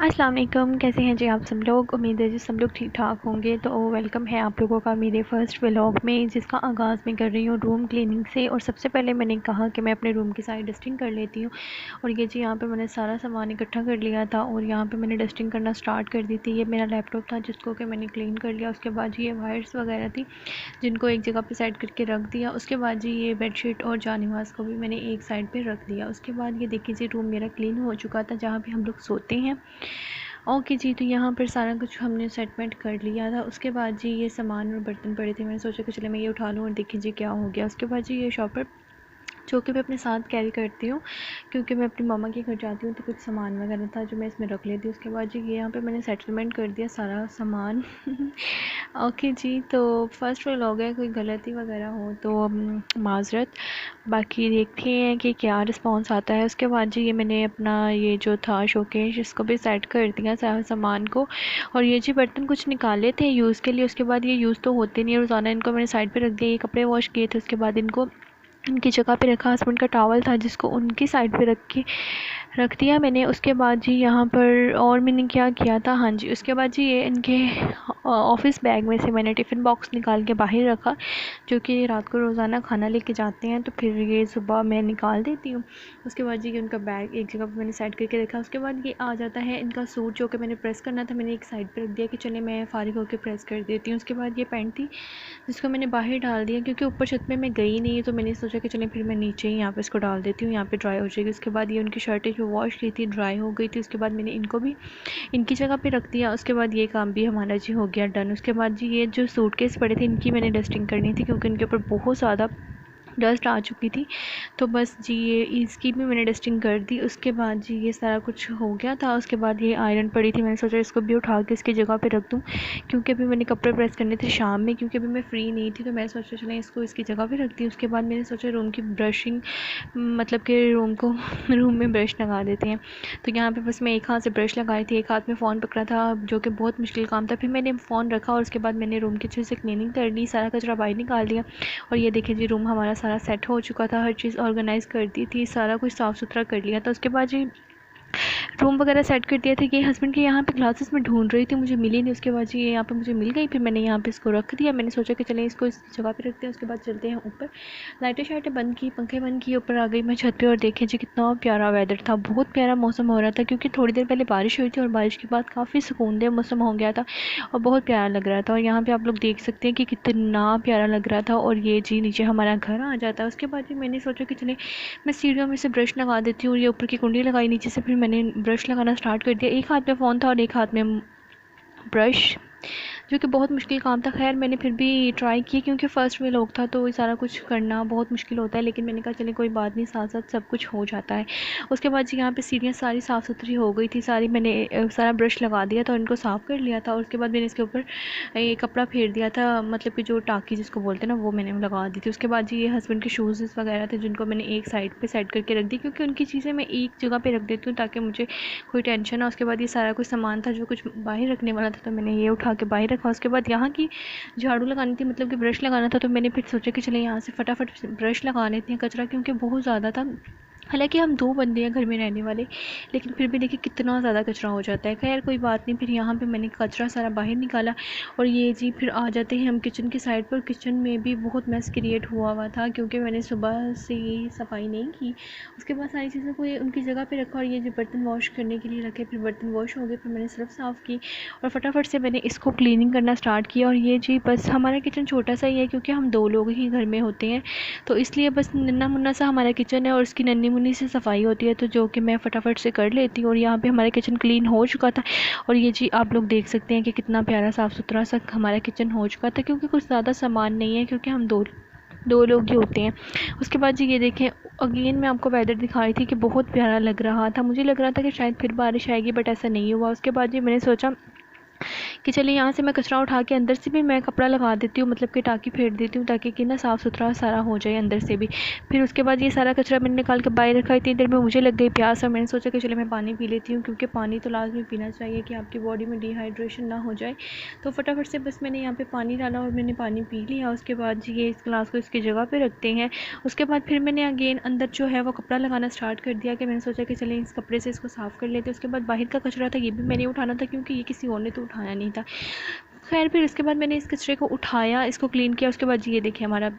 अस्सलाम वालेकुम, कैसे हैं जी आप सब लोग। उम्मीद है जी सब लोग ठीक ठाक होंगे। तो वेलकम है आप लोगों का मेरे फर्स्ट व्लॉग में, जिसका आगाज़ मैं कर रही हूँ रूम क्लीनिंग से। और सबसे पहले मैंने कहा कि मैं अपने रूम की सारी डस्टिंग कर लेती हूँ। और ये जी यहाँ पे मैंने सारा सामान इकट्ठा कर लिया था और यहाँ पे मैंने डस्टिंग करना स्टार्ट कर दी थी। ये मेरा लैपटॉप था जिसको कि मैंने क्लीन कर लिया। उसके बाद ये वायर्स वगैरह थी जिनको एक जगह पे सेट करके रख दिया। उसके बाद जी ये बेडशीट और जानिवाज़ को भी मैंने एक साइड पे रख दिया। उसके बाद ये देखिए जी रूम मेरा क्लीन हो चुका था जहाँ पे हम लोग सोते हैं। ओके जी, तो यहाँ पर सारा कुछ हमने सेटमेंट कर लिया था। उसके बाद जी ये सामान और बर्तन पड़े थे, मैंने सोचा कि चले मैं ये उठा लूँ और देखिए जी क्या हो गया। उसके बाद जी ये शॉपर जो कि मैं अपने साथ कैरी करती हूँ क्योंकि मैं अपनी मामा के घर जाती हूँ तो कुछ सामान वगैरह था जो मैं इसमें रख लेती हूँ। उसके बाद जी ये यहाँ पे मैंने सेटलमेंट कर दिया सारा सामान। ओके जी, तो फर्स्ट व्लॉग है, कोई गलती वगैरह हो तो माज़रत। बाकी देखते हैं कि क्या रिस्पांस आता है। उसके बाद जी ये मैंने अपना ये जो था शोकेस इसको भी सेट कर दिया सारा सामान को। और ये जी बर्तन कुछ निकाले थे यूज़ के लिए, उसके बाद ये यूज़ तो होते नहीं है रोज़ाना, इनको मैंने साइड पे रख दिया। ये कपड़े वॉश किए थे, उसके बाद इनको उनकी जगह पे रखा। हस्बैंड का टॉवल था जिसको उनकी साइड पे रख दिया मैंने। उसके बाद जी यहाँ पर और मैंने क्या किया था, हाँ जी, उसके बाद जी ये इनके ऑफ़िस बैग में से मैंने टिफ़िन बॉक्स निकाल के बाहर रखा, जो कि रात को रोज़ाना खाना लेके जाते हैं तो फिर ये सुबह मैं निकाल देती हूँ। उसके बाद जी ये उनका बैग एक जगह पर मैंने साइड करके रखा। उसके बाद ये आ जाता है इनका सूट जो कि मैंने प्रेस करना था, मैंने एक साइड पर रख दिया कि चले मैं फ़ारिग होकर प्रेस कर देती हूँ। उसके बाद ये पैंट थी जिसको मैंने बाहर डाल दिया क्योंकि ऊपर छत में मैं गई नहीं, तो मैंने सोचा कि चलें फिर मैं नीचे ही यहाँ पे इसको डाल देती हूँ, यहाँ पे ड्राई हो जाएगी। उसके बाद ये उनकी शर्टें जो वॉश की थी ड्राई हो गई थी। उसके बाद मैंने इनको भी इनकी जगह पे रख दिया। उसके बाद ये काम भी हमारा जी हो गया डन। उसके बाद जी ये जो सूटकेस पड़े थे इनकी मैंने डस्टिंग करनी थी क्योंकि इनके ऊपर बहुत ज़्यादा डस्ट आ चुकी थी, तो बस जी ये इसकी भी मैंने डस्टिंग कर दी। उसके बाद जी ये सारा कुछ हो गया था। उसके बाद ये आयरन पड़ी थी, मैंने सोचा इसको भी उठा के इसकी जगह पे रख दूँ क्योंकि अभी मैंने कपड़े प्रेस करने थे शाम में, क्योंकि अभी मैं फ्री नहीं थी तो मैं सोचा चलें इसको इसकी जगह पे रख दी। उसके बाद मैंने सोचा रूम की ब्रशिंग मतलब कि रूम में ब्रश लगा देते हैं। तो यहाँ पे बस मैं एक हाथ से ब्रश लगाई थी, एक हाथ में फ़ोन पकड़ा था जो कि बहुत मुश्किल काम था। फिर मैंने फ़ोन रखा और उसके बाद मैंने रूम की अच्छे से क्लीनिंग कर ली, सारा कचरा बाहर निकाल दिया। और ये देखिए जी रूम हमारा सारा सेट हो चुका था, हर चीज़ ऑर्गेनाइज़ कर दी थी, सारा कुछ साफ़ सुथरा कर लिया था। उसके बाद जी रूम वगैरह सेट कर दिया था कि हस्बैंड के यहाँ पे ग्लासेस में ढूंढ रही थी, मुझे मिली नहीं। उसके बाद जी ये यहाँ पे मुझे मिल गई, फिर मैंने यहाँ पे इसको रख दिया। मैंने सोचा कि चलें इसको इस जगह पे रखते हैं। उसके बाद चलते हैं ऊपर, लाइटें शाइटें बंद की, पंखे बंद किए, ऊपर आ गई मैं छत पे। और देखें जी कितना प्यारा वेदर था, बहुत प्यारा मौसम हो रहा था क्योंकि थोड़ी देर पहले बारिश हुई थी और बारिश के बाद काफ़ी सुकूनदेह मौसम हो गया था और बहुत प्यारा लग रहा था। और यहाँ पे आप लोग देख सकते हैं कि कितना प्यारा लग रहा था। और ये जी नीचे हमारा घर आ जाता है। उसके बाद जी मैंने सोचा कि चले मैं सीढ़ियों में से ब्रश लगा देती हूँ। ये ऊपर की कुंडी लगाई, नीचे से फिर मैंने ब्रश लगाना स्टार्ट कर दिया। एक हाथ में फ़ोन था और एक हाथ में ब्रश, जो कि बहुत मुश्किल काम था। खैर मैंने फिर भी ट्राई किया क्योंकि फ़र्स्ट में लोग था तो ये सारा कुछ करना बहुत मुश्किल होता है, लेकिन मैंने कहा चले कोई बात नहीं, साथ साथ सब कुछ हो जाता है। उसके बाद जी यहाँ पे सीढ़ियाँ सारी साफ़ सुथरी हो गई थी, सारी मैंने सारा ब्रश लगा दिया था और इनको साफ़ कर लिया था। और उसके बाद मैंने इसके ऊपर ये कपड़ा फेर दिया था, मतलब कि जो टाँकी जिसको बोलते हैं ना, वो मैंने लगा दी थी। उसके बाद जी ये हस्बैंड के शूज़ वगैरह थे जिनको मैंने एक साइड पर सेट करके रख दी क्योंकि उनकी चीज़ें मैं एक जगह पर रख देती हूँ ताकि मुझे कोई टेंशन ना। उसके बाद ये सारा कुछ सामान था जो कुछ बाहर रखने वाला था तो मैंने ये उठा के बाहर रखा। उसके बाद यहाँ की झाड़ू लगानी थी, मतलब कि ब्रश लगाना था, तो मैंने फिर सोचा कि चले यहाँ से फटाफट ब्रश लगा लेते हैं, कचरा क्योंकि बहुत ज़्यादा था। हालांकि हम 2 बंदे हैं घर में रहने वाले, लेकिन फिर भी देखिए कितना ज़्यादा कचरा हो जाता है। खैर कोई बात नहीं, फिर यहाँ पे मैंने कचरा सारा बाहर निकाला। और ये जी फिर आ जाते हैं हम किचन की साइड पर। किचन में भी बहुत मैस क्रिएट हुआ था क्योंकि मैंने सुबह से ही सफाई नहीं की। उसके बाद सारी चीज़ों को उनकी जगह पे रखा और ये जो बर्तन वॉश करने के लिए रखे, फिर बर्तन वॉश हो गए, फिर मैंने सिर्फ साफ़ की और फटाफट से मैंने इसको क्लीनिंग करना स्टार्ट किया। और ये जी बस हमारा किचन छोटा सा ही है क्योंकि हम 2 लोग ही घर में होते हैं, तो इसलिए बस नन्ना मुन्ना सा हमारा किचन है और उसकी नन्नी मुन्नी सी सफाई होती है, तो जो कि मैं फटाफट से कर लेती हूँ। और यहाँ पे हमारा किचन क्लीन हो चुका था। और ये जी आप लोग देख सकते हैं कि कितना प्यारा साफ़ सुथरा सा हमारा किचन हो चुका था क्योंकि कुछ ज़्यादा सामान नहीं है क्योंकि हम दो लोग ही होते हैं। उसके बाद जी ये देखें, अगेन मैं आपको वेदर दिखा रही थी कि बहुत प्यारा लग रहा था। मुझे लग रहा था कि शायद फिर बारिश आएगी, बट ऐसा नहीं हुआ। उसके बाद जी मैंने सोचा कि चलिए यहाँ से मैं कचरा उठा के अंदर से भी मैं कपड़ा लगा देती हूँ, मतलब कि टाँकी फेर देती हूँ ताकि कि ना साफ़ सुथरा सारा हो जाए अंदर से भी। फिर उसके बाद ये सारा कचरा मैंने निकाल के बाहर रखा। इतनी देर में मुझे लग गई प्यास और मैंने सोचा कि चलो मैं पानी पी लेती हूँ, क्योंकि पानी तो लाजमी पीना चाहिए कि आपकी बॉडी में डिहाइड्रेशन ना हो जाए। तो फटाफट से बस मैंने यहाँ पर पानी डाला और मैंने पानी पी लिया। उसके बाद जी ये इस गिलास को इसकी जगह पर रखते हैं। उसके बाद फिर मैंने अगेन अंदर जो है वो कपड़ा लगाना स्टार्ट कर दिया कि मैंने सोचा कि चलें इस कपड़े से इसको साफ़ कर लेते। उसके बाद बाहर का कचरा था ये भी मैंने उठाना था, क्योंकि ये किसी और ने तो उठाया नहीं था। खैर फिर उसके बाद मैंने इस कचरे को उठाया, इसको क्लीन किया। उसके बाद ये देखिए हमारा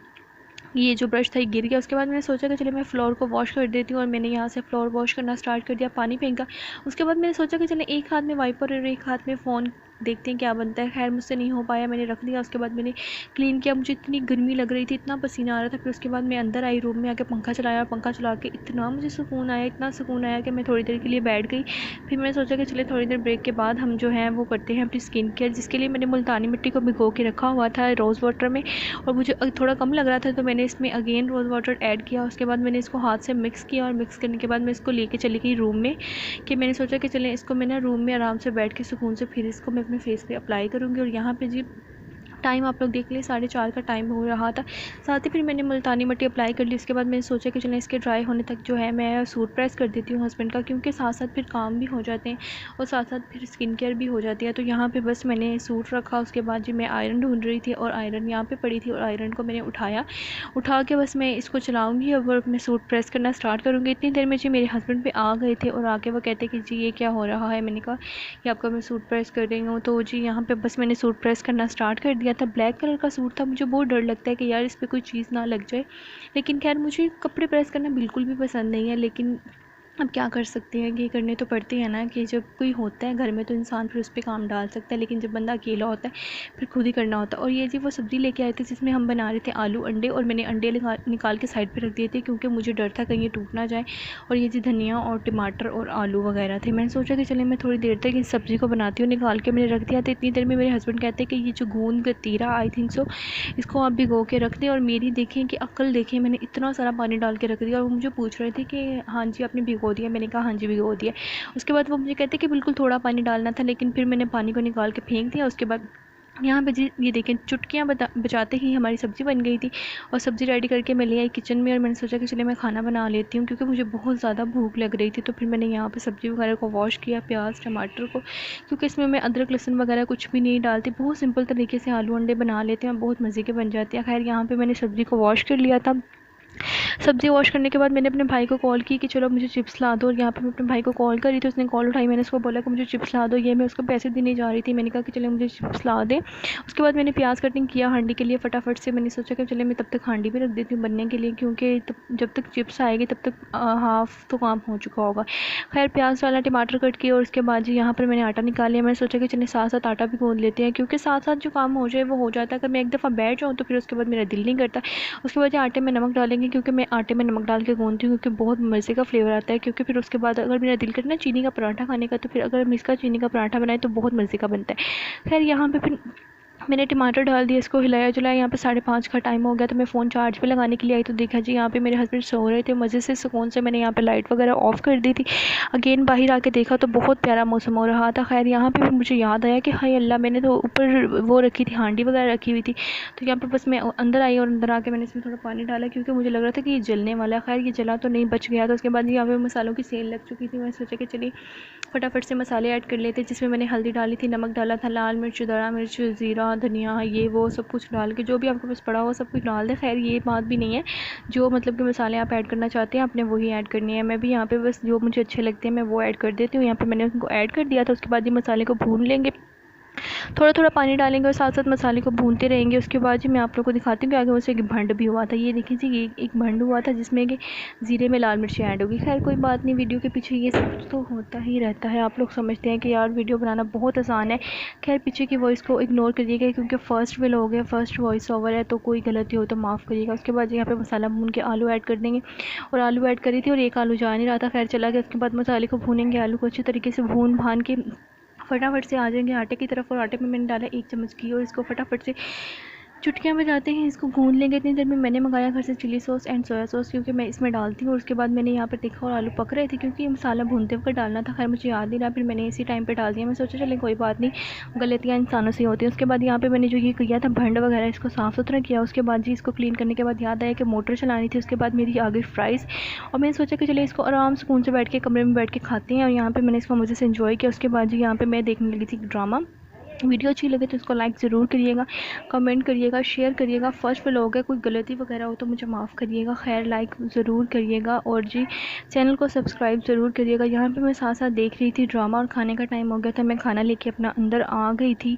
ये जो ब्रश था ये गिर गया। उसके बाद मैंने सोचा कि चलिए मैं फ़्लोर को वॉश कर देती हूँ और मैंने यहाँ से फ़्लोर वॉश करना स्टार्ट कर दिया, पानी फेंका। उसके बाद मैंने सोचा कि चलिए एक हाथ में वाइपर और एक हाथ में फ़ोन देखते हैं क्या बनता है। खैर मुझसे नहीं हो पाया, मैंने रख दिया। उसके बाद मैंने क्लीन किया। मुझे इतनी गर्मी लग रही थी, इतना पसीना आ रहा था। फिर उसके बाद मैं अंदर आई, रूम में आके पंखा चलाया। पंखा चला के इतना मुझे सुकून आया, इतना सुकून आया कि मैं थोड़ी देर के लिए बैठ गई। फिर मैंने सोचा कि चलिए थोड़ी देर ब्रेक के बाद हम जो है वो करते हैं अपनी स्किन केयर, जिसके लिए मैंने मुल्तानी मिट्टी को भिगो के रखा हुआ था रोज़ वाटर में, और मुझे थोड़ा कम लग रहा था तो मैंने इसमें अगेन रोज़ वाटर ऐड किया। उसके बाद मैंने इसको हाथ से मिक्स किया और मिक्स करने के बाद मैं इसको लेके चली गई रूम में, कि मैंने सोचा कि चलें इसको मैं ना रूम में आराम से बैठ के सुकून से फिर इसको मैं अपने फेस पे अप्लाई करूँगी। और यहाँ पे जी टाइम आप लोग देख लिए 4:30 का टाइम हो रहा था। साथ ही फिर मैंने मुल्तानी मिट्टी अप्लाई कर ली। उसके बाद मैंने सोचा कि चलें इसके ड्राई होने तक जो है मैं सूट प्रेस कर देती हूँ हस्बैंड का, क्योंकि साथ साथ फिर काम भी हो जाते हैं और साथ साथ फिर स्किन केयर भी हो जाती है। तो यहाँ पे बस मैंने सूट रखा। उसके बाद जी मैं आयरन ढूंढ रही थी और आयरन यहाँ पे पड़ी थी और आयरन को मैंने उठा के बस मैं इसको चलाऊँगी और मैं सूट प्रेस करना स्टार्ट करूँगी। इतनी देर में जी मेरे हस्बैंड भी आ गए थे और आके वो कहते कि जी ये क्या हो रहा है। मैंने कहा कि आपका मैं सूट प्रेस कर रही हूँ। तो जी यहाँ पे बस मैंने सूट प्रेस करना स्टार्ट कर दिया था। ब्लैक कलर का सूट था, मुझे बहुत डर लगता है कि यार इस पर कोई चीज़ ना लग जाए, लेकिन खैर मुझे कपड़े प्रेस करना बिल्कुल भी पसंद नहीं है। लेकिन अब क्या कर सकते हैं, कि करने तो पड़ते हैं ना, कि जब कोई होता है घर में तो इंसान फिर उस पर काम डाल सकता है, लेकिन जब बंदा अकेला होता है फिर खुद ही करना होता है। और ये जी वो सब्ज़ी लेके आए थे जिसमें हम बना रहे थे आलू अंडे, और मैंने अंडे निकाल के साइड पे रख दिए थे क्योंकि मुझे डर था कहीं ये टूट ना जाए। और ये जी धनिया और टमाटर और आलू वगैरह थे। मैंने सोचा कि चले मैं थोड़ी देर तक इस सब्ज़ी को बनाती हूँ। निकाल के मैंने रख दिया था। इतनी देर में मेरे हस्बैंड कहते हैं कि ये जो गूंद गतीरा आई थिंक सो, इसको आप भिगो के रख दें। और मेरी देखें कि अक्ल देखें, मैंने इतना सारा पानी डाल के रख दिया। और वो मुझे पूछ रहे थे कि हाँ जी आपने भिगो दिया। मैंने कहा हाँ जी भिगो दिया। उसके बाद वो मुझे कहते कि बिल्कुल थोड़ा पानी डालना था, लेकिन फिर मैंने पानी को निकाल के फेंक दिया। उसके बाद यहाँ पे जी ये देखें चुटकियाँ बचाते ही हमारी सब्ज़ी बन गई थी। और सब्ज़ी रेडी करके मैं ले आई किचन में और मैंने सोचा कि चलिए मैं खाना बना लेती हूँ, क्योंकि मुझे बहुत ज़्यादा भूख लग रही थी। तो फिर मैंने यहाँ पे सब्ज़ी वगैरह को वॉश किया, प्याज टमाटर को, क्योंकि इसमें मैं अदरक लहसुन वगैरह कुछ भी नहीं डालती। बहुत सिंपल तरीके से आलू अंडे बना लेते हैं, बहुत मज़े के बन जाते हैं। खैर यहाँ पर मैंने सब्ज़ी को वॉश कर लिया था। सब्ज़ी वॉश करने के बाद मैंने अपने भाई को कॉल की कि चलो मुझे चिप्स ला दो। और यहाँ पे मैं अपने भाई को कॉल करी तो उसने कॉल उठाई। मैंने उसको बोला कि मुझे चिप्स ला दो। ये मैं उसको पैसे देने जा रही थी। मैंने कहा कि चलो मुझे चिप्स ला दे। उसके बाद मैंने प्याज कटिंग किया हांडी के लिए फटाफट से। मैंने सोचा कि चले मैं तब तक हांडी भी रख देती हूँ बनने के लिए, क्योंकि जब तक चिप्स आएगी तब तक हाफ़ तो काम हो चुका होगा। खैर प्याज डाला, टमाटर कट किया और उसके बाद जी यहाँ पर मैंने आटा निकाल लिया। मैंने सोचा कि चलिए साथ साथ आटा भी गूँध लेते हैं, क्योंकि साथ साथ जो काम हो जाए वो हो जाता है। अगर मैं एक दफ़ा बैठ जाऊँ तो फिर उसके बाद मेरा दिल नहीं करता। उसके बाद आटे में नमक डालेंगे, क्योंकि मैं आटे में नमक डाल के गूँथती हूँ, क्योंकि बहुत मज़े का फ्लेवर आता है। क्योंकि फिर उसके बाद अगर मेरा दिल करे ना चीनी का पराठा खाने का, तो फिर अगर हम इसका चीनी का पराठा बनाए तो बहुत मज़े का बनता है। खैर यहाँ पे फिर मैंने टमाटर डाल दिया, इसको हिलाया जुलाया। यहाँ पे 5:30 का टाइम हो गया तो मैं फ़ोन चार्ज पे लगाने के लिए आई तो देखा जी यहाँ पे मेरे हस्बैंड सो रहे थे मज़े से सुकून से। मैंने यहाँ पे लाइट वगैरह ऑफ़ कर दी थी। अगेन बाहर आके देखा तो बहुत प्यारा मौसम हो रहा था। खैर यहाँ पे मुझे याद आया कि हाय अल्लाह, मैंने तो ऊपर वो रखी थी हांडी वगैरह रखी हुई थी। तो यहाँ पर बस मैं अंदर आई और अंदर आके मैंने इसमें थोड़ा पानी डाला, क्योंकि मुझे लग रहा था कि ये जलने वाला है। खैर ये जला तो नहीं, बच गया। तो उसके बाद यहाँ पर मसालों की सेल लग चुकी थी। मैंने सोचा कि चलिए फटाफट से मसाले ऐड कर लेते, जिसमें मैंने हल्दी डाली थी, नमक डाला था, लाल मिर्च, दड़ा मिर्च, ज़ीरा, धनिया, ये वो सब कुछ डाल के जो भी आपके पास पड़ा हो सब कुछ डाल दें। खैर ये बात भी नहीं है, जो मतलब कि मसाले आप ऐड करना चाहते हैं आपने वही ऐड करनी है। मैं भी यहाँ पे बस जो मुझे अच्छे लगते हैं मैं वो ऐड कर देती हूँ। यहाँ पे मैंने उनको ऐड कर दिया था। उसके बाद ये मसाले को भून लेंगे, थोड़ा थोड़ा पानी डालेंगे और साथ साथ मसाले को भूनते रहेंगे। उसके बाद जी मैं आप लोगों को दिखाती हूँ कि आगे मुझसे एक भंड भी हुआ था। ये देखिए जी ये एक भंड हुआ था जिसमें कि ज़ीरे में लाल मिर्ची ऐड होगी। खैर कोई बात नहीं, वीडियो के पीछे ये सब तो होता ही रहता है। आप लोग समझते हैं कि यार वीडियो बनाना बहुत आसान है। खैर पीछे की वॉइस को इग्नोर करिएगा, क्योंकि फ़र्स्ट व्लॉग है, फ़र्स्ट वॉइस ओवर है, तो कोई गलती हो तो माफ़ करिएगा। उसके बाद यहाँ पर मसाला भून के आलू ऐड कर देंगे, और आलू ऐड करी थी और एक आलू जा नहीं रहा था, खैर चला गया। उसके बाद मसाले को भूनेंगे, आलू को अच्छी तरीके से भून भान के फटाफट से आ जाएंगे आटे की तरफ। और आटे में मैंने डाला 1 चम्मच घी और इसको फटाफट से चुटकियाँ बजाते हैं, इसको गूँध लेंगे। इतनी देर में मैंने मंगाया घर से chilli sauce and soya sauce, क्योंकि मैं इसमें डालती हूँ। और उसके बाद मैंने यहाँ पर देखा और आलू पक रहे थे, क्योंकि ये मसाला भूनते वक्त डालना था, खैर मुझे याद नहीं रहा, फिर मैंने इसी टाइम पे डाल दिया। मैं सोचा चलें कोई बात नहीं, गलतियाँ इंसानों से होती हैं। उसके बाद यहाँ पे मैंने जो ये किया था भंड वगैरह, इसको साफ़ सुथरा किया। उसके बाद जी इसको क्लीन करने के बाद याद आया कि मोटर चलानी थी। उसके बाद मेरी आ गई फ्राइज़, और मैंने सोचा कि चलिए इसको आराम सुकून से बैठ के कमरे में बैठ के खाते हैं। और यहाँ पर मैंने इसको मज़े से एंजॉय किया। उसके बाद जी यहाँ पर मैं देखने लगी थी ड्रामा। वीडियो अच्छी लगे तो इसको लाइक ज़रूर करिएगा, कमेंट करिएगा, शेयर करिएगा। फर्स्ट व्लॉग है, कोई गलती वगैरह हो तो मुझे माफ़ करिएगा। खैर लाइक ज़रूर करिएगा, और जी चैनल को सब्सक्राइब ज़रूर करिएगा। यहाँ पे मैं साथ साथ देख रही थी ड्रामा, और खाने का टाइम हो गया था, मैं खाना लेके अपना अंदर आ गई थी।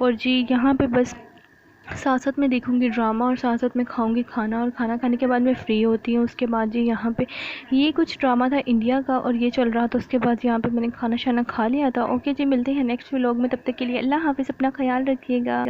और जी यहाँ पे बस साथ साथ मैं देखूँगी ड्रामा, और साथ साथ मैं खाऊँगी खाना, और खाना खाने के बाद मैं फ़्री होती हूँ। उसके बाद जी यहाँ पे ये कुछ ड्रामा था इंडिया का, और ये चल रहा था। उसके बाद यहाँ पे मैंने खाना शाना खा लिया था। ओके जी, मिलते हैं नेक्स्ट व्लॉग में, तब तक के लिए अल्लाह हाफ़िज़, अपना ख्याल रखिएगा।